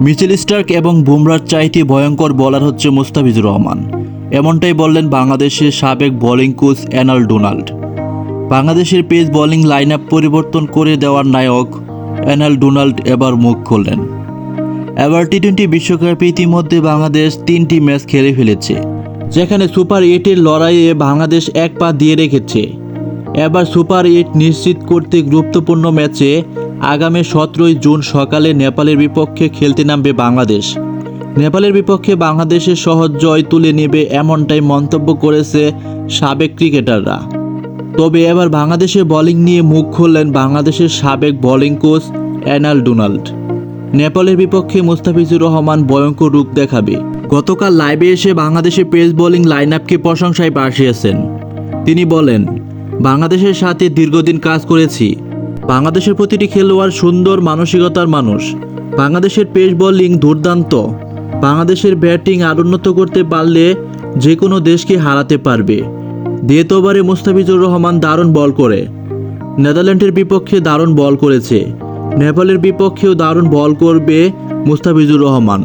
Mitchell Starc এবং বুমরার চাইতে ভয়ঙ্কর বোলার হচ্ছে মুস্তাফিজুর রহমান। এমনটাই বললেন বাংলাদেশের সাবেক বোলিং কোচ এনাল ডোনাল্ড। বাংলাদেশের পেস বোলিং লাইন আপ পরিবর্তন করে দেওয়ার নায়ক এনাল ডোনাল্ড এবার মুখ খুললেন। এবার টি-20 বিশ্বকাপে ইতিমধ্যে বাংলাদেশ 3টি ম্যাচ খেলে ফেলেছে, যেখানে সুপার 8-এর লড়াইয়ে বাংলাদেশ এক পা দিয়ে রেখেছে। এবার সুপার 8 নিশ্চিত করতে গুরুত্বপূর্ণ ম্যাচে আগামী 17 জুন সকালে নেপালের বিপক্ষে খেলতে নামবে বাংলাদেশ। নেপালের বিপক্ষে বাংলাদেশের সহজ জয় তুলে নেবে এমনটাই মন্তব্য করেছে সাবেক ক্রিকেটাররা। তবে এবার বাংলাদেশের বোলিং নিয়ে মুখ খুললেন বাংলাদেশের সাবেক বোলিং কোচ এনাল ডোনাল্ড। নেপালের বিপক্ষে মুস্তাফিজুর রহমান ভয়ঙ্কর রূপ দেখাবে। গতকাল লাইভে এসে বাংলাদেশের পেস বোলিং লাইন আপকে প্রশংসায় ভাসিয়েছেন। তিনি বলেন, বাংলাদেশের সাথে দীর্ঘদিন কাজ করেছি। বাংলাদেশের প্রতিটি খেলোয়াড় সুন্দর মানসিকতার মানুষ। বাংলাদেশের পেস বোলিং দুর্দান্ত। বাংলাদেশের ব্যাটিং আর উন্নত করতে পারলে যে কোনো দেশকে হারাতে পারবে। দ্বিতীয় ওভারে মুস্তাফিজুর রহমান দারুণ বল করে। নেদারল্যান্ডের বিপক্ষে দারুণ বল করেছে। নেপালের বিপক্ষেও দারুণ বল করবে মুস্তাফিজুর রহমান।